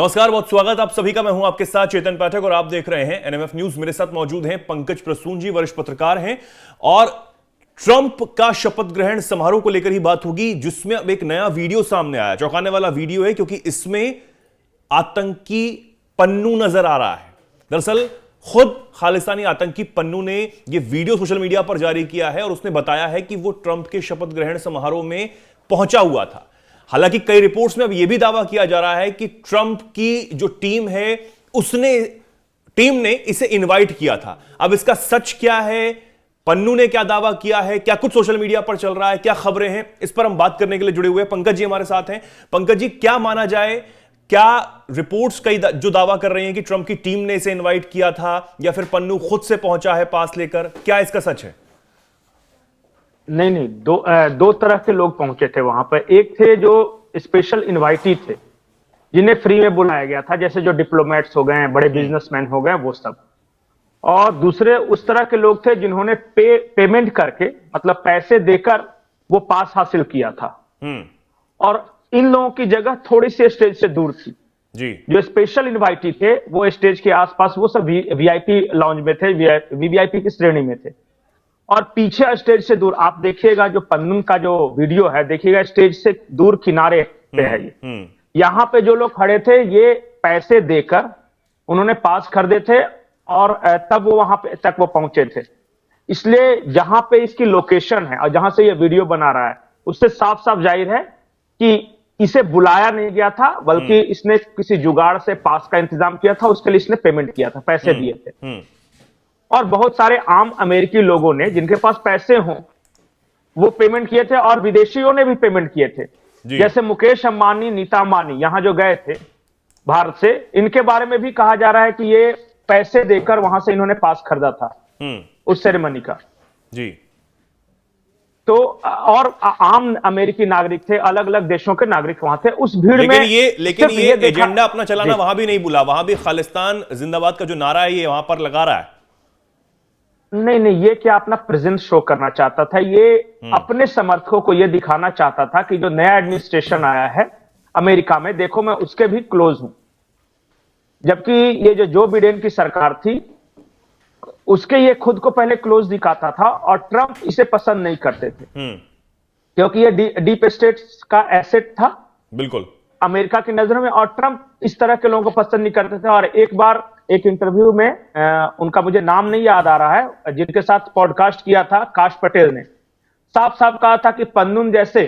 नमस्कार, बहुत स्वागत आप सभी का। मैं हूं आपके साथ चेतन पाठक और आप देख रहे हैं एनएमएफ न्यूज। मेरे साथ मौजूद हैं पंकज प्रसून जी, वरिष्ठ पत्रकार हैं। और ट्रंप का शपथ ग्रहण समारोह को लेकर ही बात होगी, जिसमें अब एक नया वीडियो सामने आया। चौंकाने वाला वीडियो है क्योंकि इसमें आतंकी पन्नू नजर आ रहा है। दरअसल खुद खालिस्तानी आतंकी पन्नू ने यह वीडियो सोशल मीडिया पर जारी किया है और उसने बताया है कि वो ट्रंप के शपथ ग्रहण समारोह में पहुंचा हुआ था। हालांकि कई रिपोर्ट्स में अब यह भी दावा किया जा रहा है कि ट्रंप की जो टीम है टीम ने इसे इनवाइट किया था। अब इसका सच क्या है, पन्नू ने क्या दावा किया है, क्या कुछ सोशल मीडिया पर चल रहा है, क्या खबरें हैं, इस पर हम बात करने के लिए जुड़े हुए हैं। पंकज जी हमारे साथ हैं। पंकज जी, क्या माना जाए, क्या रिपोर्ट्स कई जो दावा कर रही हैं कि ट्रंप की टीम ने इसे इनवाइट किया था या फिर पन्नू खुद से पहुंचा है पास लेकर, क्या इसका सच है? नहीं, दो तरह के लोग पहुंचे थे वहां पर। एक थे जो स्पेशल इनवाइटी थे, जिन्हें फ्री में बुलाया गया था, जैसे जो डिप्लोमेट्स हो गए, बड़े बिजनेसमैन हो गए, वो सब। और दूसरे उस तरह के लोग थे जिन्होंने पेमेंट करके, मतलब पैसे देकर वो पास हासिल किया था। और इन लोगों की जगह थोड़ी सी स्टेज से दूर थी जी। जो स्पेशल इनवाइटी थे वो स्टेज के आसपास, वो सब वीआईपी लाउंज में थे, वीवीआईपी की श्रेणी में थे। और पीछे स्टेज से दूर आप देखिएगा, जो पन्नून का जो वीडियो है, देखिएगा स्टेज से दूर किनारे पे है ये। यहां पे जो लोग खड़े थे, ये पैसे देकर उन्होंने पास खरीदे थे और तब वो वहां पे तक वो पहुंचे थे। इसलिए जहां पे इसकी लोकेशन है और जहां से ये वीडियो बना रहा है, उससे साफ साफ जाहिर है कि इसे बुलाया नहीं गया था, बल्कि इसने किसी जुगाड़ से पास का इंतजाम किया था। उसके लिए इसने पेमेंट किया था, पैसे दिए थे। और बहुत सारे आम अमेरिकी लोगों ने, जिनके पास पैसे हों, वो पेमेंट किए थे, और विदेशियों ने भी पेमेंट किए थे। जैसे मुकेश अंबानी, नीता अंबानी यहां जो गए थे भारत से, इनके बारे में भी कहा जा रहा है कि ये पैसे देकर वहां से इन्होंने पास खरीदा था उस सेरेमनी का। जी। तो और आम अमेरिकी नागरिक थे, अलग अलग देशों के नागरिक वहां थे उस भीड़ में। लेकिन ये एजेंडा अपना चलाना वहां भी नहीं भूला, वहां भी खालिस्तान जिंदाबाद का जो नारा है ये वहां पर लगा रहा है। नहीं, ये क्या अपना प्रेजेंस शो करना चाहता था, ये अपने समर्थकों को ये दिखाना चाहता था कि जो नया एडमिनिस्ट्रेशन आया है अमेरिका में, देखो मैं उसके भी क्लोज हूं। जबकि ये जो बिडेन की सरकार थी, उसके ये खुद को पहले क्लोज दिखाता था, और ट्रंप इसे पसंद नहीं करते थे क्योंकि ये डीप स्टेट का एसेट था बिल्कुल अमेरिका की नजरों में, और ट्रंप इस तरह के लोगों को पसंद नहीं करते थे। और एक बार एक इंटरव्यू में उनका मुझे नाम नहीं याद आ रहा है, जिनके साथ पॉडकास्ट किया था, काश पटेल ने साफ साफ कहा था कि पन्नून जैसे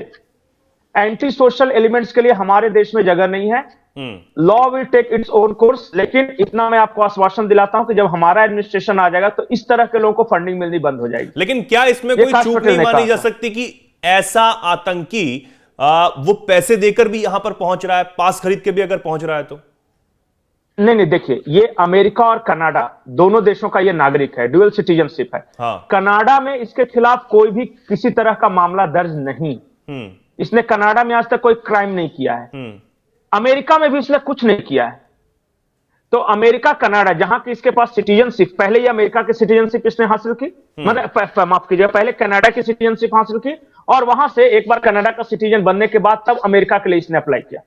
एंटी सोशल एलिमेंट्स के लिए हमारे देश में जगह नहीं है। Law will take its own course, लेकिन इतना मैं आपको आश्वासन दिलाता हूं कि जब हमारा एडमिनिस्ट्रेशन आ जाएगा तो इस तरह के लोगों को फंडिंग मिलनी बंद हो जाएगी। लेकिन क्या इसमें कोई चूक नहीं मानी जा सकती कि ऐसा आतंकी वो पैसे देकर भी यहां पर पहुंच रहा है, पास खरीद के भी अगर पहुंच रहा है तो? नहीं, देखिए, ये अमेरिका और कनाडा दोनों देशों का ये नागरिक है, ड्यूअल सिटीजनशिप है। हाँ। कनाडा में इसके खिलाफ कोई भी किसी तरह का मामला दर्ज नहीं। इसने कनाडा में आज तक कोई क्राइम नहीं किया है। अमेरिका में भी इसने कुछ नहीं किया है। तो अमेरिका कनाडा, जहां की इसके पास सिटीजनशिप, पहले ही अमेरिका की सिटीजनशिप इसने हासिल की, मतलब माफ कीजिए, पहले कनाडा की सिटीजनशिप हासिल की, और वहां से एक बार कनाडा का सिटीजन बनने के बाद तब अमेरिका के लिए इसने अप्लाई किया।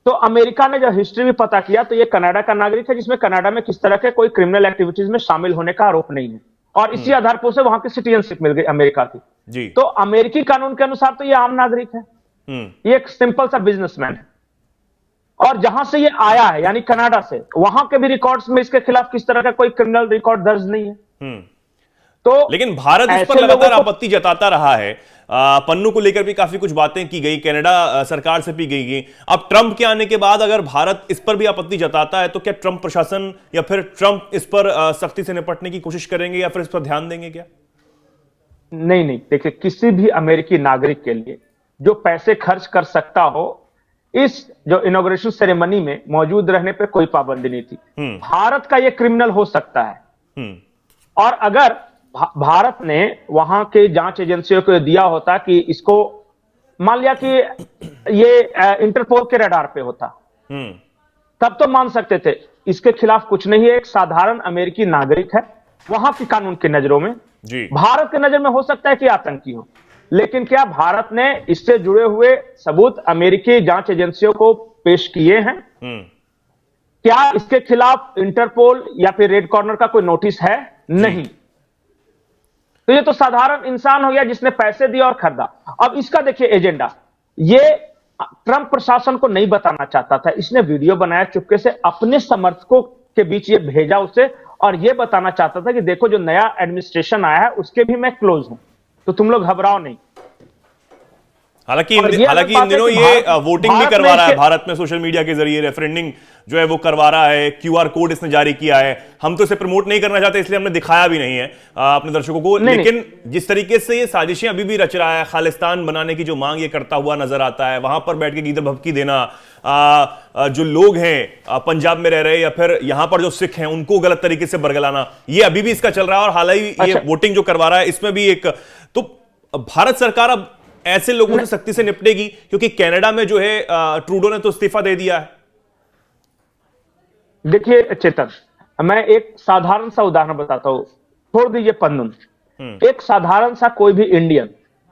तो अमेरिका ने जब हिस्ट्री भी पता किया तो ये कनाडा का नागरिक है, जिसमें कनाडा में किस तरह के कोई क्रिमिनल एक्टिविटीज में शामिल होने का आरोप नहीं है, और इसी आधार पर उसे वहां की सिटीजनशिप मिल गई अमेरिका की जी। तो अमेरिकी कानून के अनुसार तो ये आम नागरिक है, ये एक सिंपल सा बिजनेसमैन है। और जहां से ये आया है, यानी कनाडा से, वहां के भी रिकॉर्ड्स में इसके खिलाफ किस तरह का कोई क्रिमिनल रिकॉर्ड दर्ज नहीं है। तो लेकिन भारत इस पर लगातार आपत्ति जताता रहा है। पन्नू को लेकर भी काफी कुछ बातें की गई, कनाडा सरकार से भी गई। अब ट्रंप के आने के बाद अगर भारत इस पर भी आपत्ति जताता है तो क्या ट्रंप प्रशासन या फिर ट्रंप इस पर सख्ती से निपटने की कोशिश करेंगे या फिर इस पर ध्यान देंगे क्या? नहीं, देखिए, किसी भी अमेरिकी नागरिक के लिए जो पैसे खर्च कर सकता हो, इस जो इनॉग्रेशन सेरेमनी में मौजूद रहने पर कोई पाबंदी नहीं थी। भारत का यह क्रिमिनल हो सकता है, और अगर भारत ने वहां के जांच एजेंसियों को दिया होता कि इसको, मान लिया कि ये इंटरपोल के रडार पे होता, तब तो मान सकते थे। इसके खिलाफ कुछ नहीं है, एक साधारण अमेरिकी नागरिक है, वहां के कानून की नजरों में जी। भारत की नजर में हो सकता है कि आतंकी हो, लेकिन क्या भारत ने इससे जुड़े हुए सबूत अमेरिकी जांच एजेंसियों को पेश किए हैं। क्या इसके खिलाफ इंटरपोल या फिर रेड कॉर्नर का कोई नोटिस है? नहीं। तो ये तो साधारण इंसान हो गया जिसने पैसे दिए और खरीदा। अब इसका देखिए एजेंडा, ये ट्रंप प्रशासन को नहीं बताना चाहता था, इसने वीडियो बनाया चुपके से, अपने समर्थकों के बीच ये भेजा उसे, और ये बताना चाहता था कि देखो जो नया एडमिनिस्ट्रेशन आया है उसके भी मैं क्लोज हूं, तो तुम लोग घबराओ नहीं। हालांकि इन दिनों ये वोटिंग भी करवा रहा है भारत में, सोशल मीडिया के जरिए रेफरेंडिंग जो है वो करवा रहा है, क्यूआर कोड इसने जारी किया है। हम तो इसे प्रमोट नहीं करना चाहते इसलिए हमने दिखाया भी नहीं है अपने दर्शकों को, लेकिन जिस तरीके से ये साजिशें अभी भी रच रहा है, खालिस्तान बनाने की जो मांग ये करता हुआ नजर आता है, वहां पर बैठ के गीदड़ भभकी देना, जो लोग हैं पंजाब में रह रहे या फिर यहां पर जो सिख हैं उनको गलत तरीके से बरगलाना, ये अभी भी इसका चल रहा है। और हालांकि ये वोटिंग जो करवा रहा है इसमें भी एक, तो भारत सरकार अब ऐसे लोगों से सख्ती से निपटेगी, क्योंकि कनाडा में जो है ट्रूडो ने तो इस्तीफा दे दिया है। देखिए चेतन, मैं एक साधारण सा उदाहरण बताता हूं, छोड़ दीजिए पन्नून, एक साधारण सा कोई भी इंडियन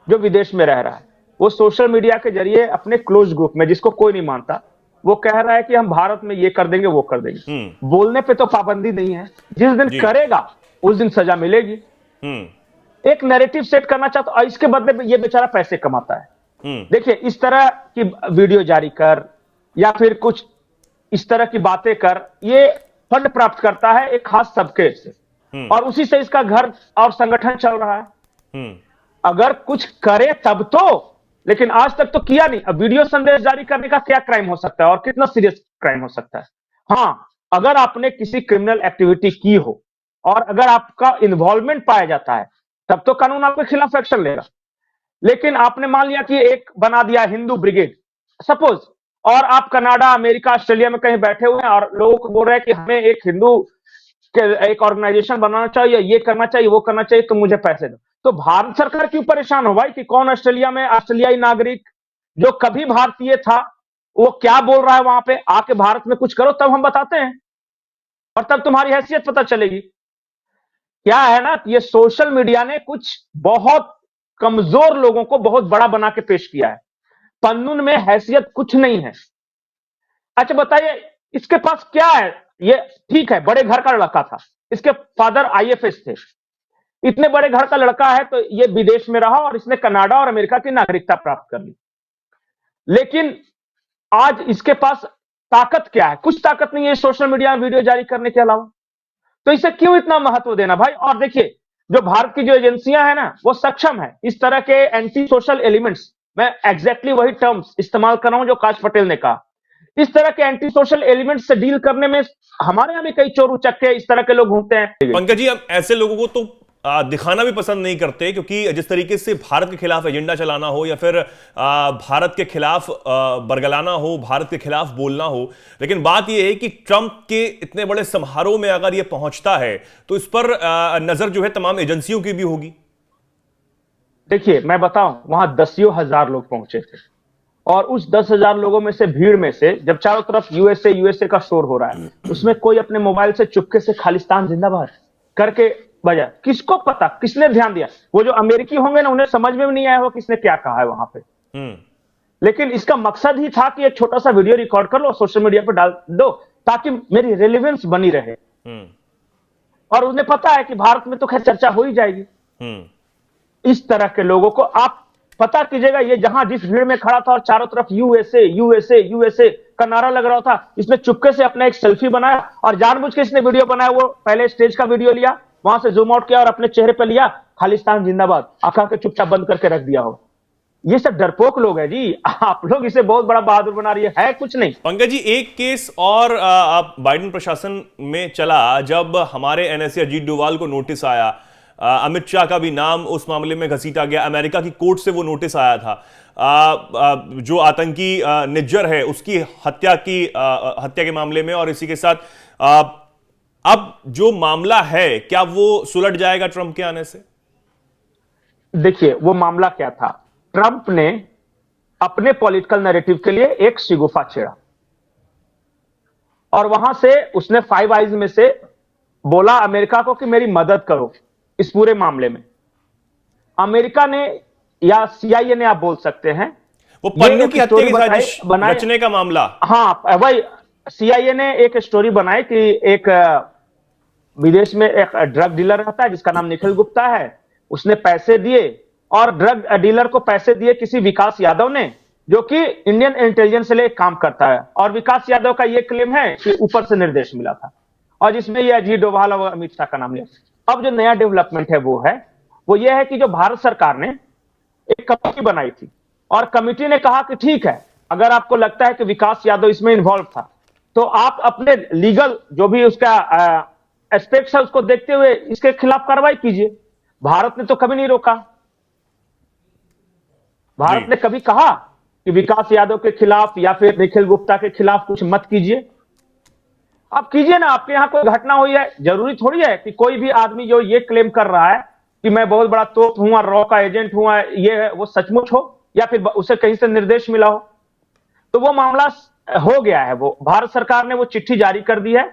जो विदेश में रह रहा है, वो सोशल मीडिया के जरिए अपने क्लोज ग्रुप में, जिसको कोई नहीं मानता, वो कह रहा है कि हम भारत में ये कर देंगे वो कर देंगे। बोलने पे तो पाबंदी नहीं है, जिस दिन करेगा उस दिन सजा मिलेगी। एक नैरेटिव सेट करना चाहता, और इसके बदले में ये बेचारा पैसे कमाता है। देखिए इस तरह की वीडियो जारी कर या फिर कुछ इस तरह की बातें कर, ये फंड प्राप्त करता है एक खास तबके से, और उसी से इसका घर और संगठन चल रहा है। अगर कुछ करे तब तो, लेकिन आज तक तो किया नहीं। अब वीडियो संदेश जारी करने का क्या क्राइम हो सकता है और कितना सीरियस क्राइम हो सकता है? हां, अगर आपने किसी क्रिमिनल एक्टिविटी की हो और अगर आपका इन्वॉल्वमेंट पाया जाता है तब तो कानून आपके खिलाफ एक्शन लेगा। लेकिन आपने मान लिया कि एक बना दिया हिंदू ब्रिगेड सपोज, और आप कनाडा, अमेरिका, ऑस्ट्रेलिया में कहीं बैठे हुए हैं और लोगों को बोल रहे हैं कि हमें एक हिंदू एक ऑर्गेनाइजेशन बनाना चाहिए, ये करना चाहिए, वो करना चाहिए, तुम मुझे पैसे दो। तो भारत सरकार क्यों परेशान हो भाई कि कौन ऑस्ट्रेलिया में ऑस्ट्रेलियाई नागरिक जो कभी भारतीय था वो क्या बोल रहा है वहां पे, आके भारत में कुछ करो तब हम बताते हैं, और तब तुम्हारी हैसियत पता चलेगी। क्या है ना, ये सोशल मीडिया ने कुछ बहुत कमजोर लोगों को बहुत बड़ा बना के पेश किया है। पन्नून में हैसियत कुछ नहीं है। अच्छा बताइए इसके पास क्या है? ये ठीक है, बड़े घर का लड़का था, इसके फादर आईएफएस थे, इतने बड़े घर का लड़का है तो ये विदेश में रहा और इसने कनाडा और अमेरिका की नागरिकता प्राप्त कर ली। लेकिन आज इसके पास ताकत क्या है? कुछ ताकत नहीं है सोशल मीडिया में वीडियो जारी करने के अलावा। तो इसे क्यों इतना महत्व देना भाई? और देखिए जो भारत की जो एजेंसियां हैं ना, वो सक्षम है इस तरह के एंटी सोशल एलिमेंट्स, मैं एग्जैक्टली वही टर्म्स इस्तेमाल कर रहा हूं जो काश पटेल ने कहा, इस तरह के एंटी सोशल एलिमेंट्स से डील करने में हमारे यहां भी कई चोर उचक्के इस तरह के लोग घूमते हैं। पंकज जी, अब ऐसे लोगों को तो दिखाना भी पसंद नहीं करते, क्योंकि जिस तरीके से भारत के खिलाफ एजेंडा चलाना हो या फिर भारत के खिलाफ बरगलाना हो, भारत के खिलाफ बोलना हो, लेकिन बात यह है कि ट्रंप के इतने बड़े समारोह में अगर यह पहुंचता है तो इस पर नजर जो है तमाम एजेंसियों की भी होगी। देखिए मैं बताऊं, वहां दसियों हजार लोग पहुंचे थे, और उस 10,000 लोगों में से, भीड़ में से, जब चारों तरफ यूएसए यूएसए का शोर हो रहा है, उसमें कोई अपने मोबाइल से चुपके से खालिस्तान जिंदाबाद करके बजा, किसको पता, किसने ध्यान दिया? वो जो अमेरिकी होंगे ना, उन्हें समझ में भी नहीं आया हो किसने क्या कहा है वहां पे। लेकिन इसका मकसद ही था कि एक छोटा सा वीडियो रिकॉर्ड कर लो, सोशल मीडिया पे डाल दो, ताकि मेरी रेलेवेंस बनी रहे। और उन्हें पता है कि भारत में तो खैर चर्चा हो ही जाएगी। इस तरह के लोगों को आप पता कीजिएगा, ये जहां जिस भीड़ में खड़ा था और चारों तरफ यूएसए यूएसए यूएसए का नारा लग रहा था, इसने चुपके से अपना एक सेल्फी बनाया और जानबूझ के इसने वीडियो बनाया। वो पहले स्टेज का वीडियो लिया, वहां से जूम आउट किया और अपने चेहरे पर लिया, खालिस्तान जिंदाबाद, आंखा के चुपचाप बंद करके रख दिया हो। ये सब डरपोक लोग हैं जी, आप लोग इसे बहुत बड़ा बहादुर बना रही है कुछ नहीं। पंकज जी, एक केस और आप बाइडेन प्रशासन में चला, जब हमारे एनएसए अजीत डोभाल को नोटिस आया, अमित शाह का भी नाम उस मामले में घसीटा गया, अमेरिका की कोर्ट से वो नोटिस आया था, जो आतंकी निज्जर है उसकी हत्या के मामले में, और इसी के साथ अब जो मामला है, क्या वो सुलट जाएगा ट्रंप के आने से? देखिए वो मामला क्या था, ट्रंप ने अपने पॉलिटिकल नैरेटिव के लिए एक शिगुफा छेड़ा और वहां से उसने फाइव आइज में से बोला अमेरिका को कि मेरी मदद करो इस पूरे मामले में। अमेरिका ने या सीआईए ने, आप बोल सकते हैं, वो ये पन्नू एक की हत्या स्टोरी की साजिश बनाई, रचने का मामला। हाँ वही सीआईए ने एक स्टोरी बनाई कि एक विदेश में एक ड्रग डीलर रहता है जिसका नाम निखिल गुप्ता है, उसने पैसे दिए और ड्रग डीलर को पैसे दिए किसी विकास यादव ने, जो कि इंडियन इंटेलिजेंस से लिए काम करता है, और विकास यादव का यह क्लेम है कि ऊपर से निर्देश मिला था, और जिसमें यह अजीत डोभाल और अमित शाह का नाम लिया। अब जो नया डेवलपमेंट है वो यह है कि जो भारत सरकार ने एक कमेटी बनाई थी और कमेटी ने कहा कि ठीक है, अगर आपको लगता है कि विकास यादव इसमें इन्वॉल्व था तो आप अपने लीगल जो भी उसका एस्पेक्ट्स है उसको देखते हुए इसके खिलाफ कार्रवाई कीजिए। भारत ने तो कभी नहीं रोका, भारत ने कभी कहा कि विकास यादव के खिलाफ या फिर निखिल गुप्ता के खिलाफ कुछ मत कीजिए। आप कीजिए ना, आपके यहां कोई घटना हुई है, जरूरी थोड़ी है कि कोई भी आदमी जो ये क्लेम कर रहा है कि मैं बहुत बड़ा तोप हूं और रॉ का एजेंट हूं, ये वो सचमुच हो या फिर उसे कहीं से निर्देश मिला हो। तो वो मामला हो गया है, वो भारत सरकार ने वो चिट्ठी जारी कर दी है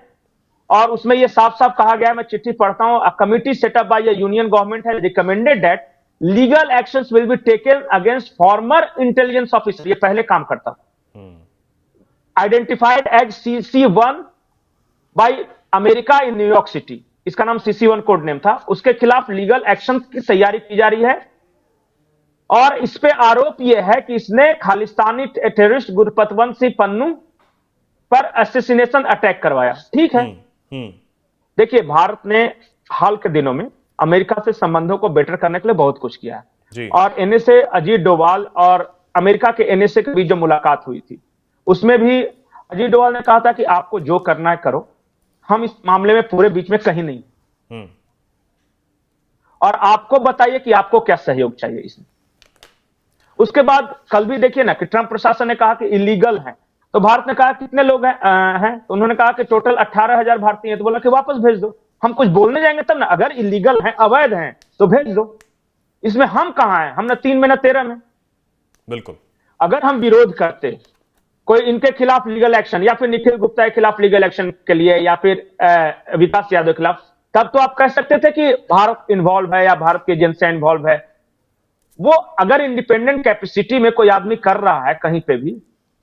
और उसमें ये साफ साफ कहा गया है, मैं चिट्ठी पढ़ता हूं, a committee set up by the union government has recommended that legal actions will be taken against former intelligence officer, ये पहले काम करता था, identified as CC1 by America in New York City, इसका नाम CC1 कोड नेम था, उसके खिलाफ लीगल एक्शन की तैयारी की जा रही है। और इस पे आरोप यह है कि इसने खालिस्तानी टेररिस्ट गुरपतवंत सिंह पन्नू पर असैसिनेशन अटैक करवाया। ठीक है, देखिए भारत ने हाल के दिनों में अमेरिका से संबंधों को बेटर करने के लिए बहुत कुछ किया है जी। और NSA अजीत डोभाल और अमेरिका के NSA के बीच जो मुलाकात हुई थी उसमें भी अजीत डोभाल ने कहा था कि आपको जो करना है करो, हम इस मामले में पूरे बीच में कहीं नहीं, और आपको बताइए कि आपको क्या सहयोग चाहिए इसमें। उसके बाद कल भी देखिए ना कि ट्रंप प्रशासन ने कहा कि इलीगल है, तो भारत ने कहा कितने लोग हैं तो उन्होंने कहा कि टोटल 18,000 भारतीय हैं, तो बोला कि वापस भेज दो, हम कुछ बोलने जाएंगे तब ना, अगर इलीगल है अवैध हैं तो भेज दो, इसमें हम कहां हैं, हम ना 3 में ना 13 में। बिल्कुल, अगर हम विरोध करते कोई इनके खिलाफ लीगल एक्शन या फिर निखिल गुप्ता के खिलाफ लीगल एक्शन के लिए या फिर विकास यादव के खिलाफ, तब तो आप कह सकते थे कि भारत इन्वॉल्व है या भारत की एजेंसियां इन्वॉल्व है। वो अगर इंडिपेंडेंट कैपेसिटी में कोई आदमी कर रहा है कहीं पे भी,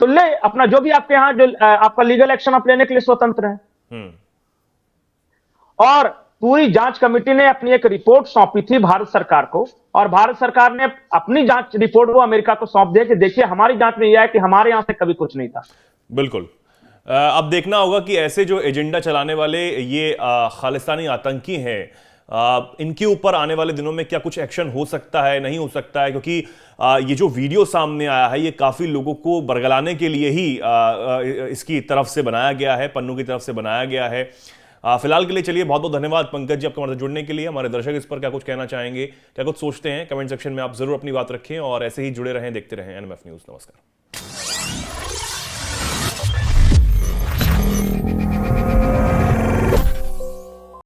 तो ले अपना जो भी आपके यहां जो आपका लीगल एक्शन आप लेने के लिए स्वतंत्र है। और पूरी जांच कमेटी ने अपनी एक रिपोर्ट सौंपी थी भारत सरकार को, और भारत सरकार ने अपनी जांच रिपोर्ट वो अमेरिका को सौंप दिया कि देखिए हमारी जांच में यह है कि हमारे यहां से कभी कुछ नहीं था। बिल्कुल, अब देखना होगा कि ऐसे जो एजेंडा चलाने वाले ये खालिस्तानी आतंकी हैं, इनके ऊपर आने वाले दिनों में क्या कुछ एक्शन हो सकता है, नहीं हो सकता है, क्योंकि ये जो वीडियो सामने आया है ये काफी लोगों को बरगलाने के लिए ही इसकी तरफ से बनाया गया है, पन्नू की तरफ से बनाया गया है। फिलहाल के लिए चलिए, बहुत बहुत धन्यवाद पंकज जी आपका हमारे साथ जुड़ने के लिए। हमारे दर्शक इस पर क्या कुछ कहना चाहेंगे, क्या कुछ सोचते हैं, कमेंट सेक्शन में आप जरूर अपनी बात रखें और ऐसे ही जुड़े रहें, देखते रहें NMF न्यूज। नमस्कार।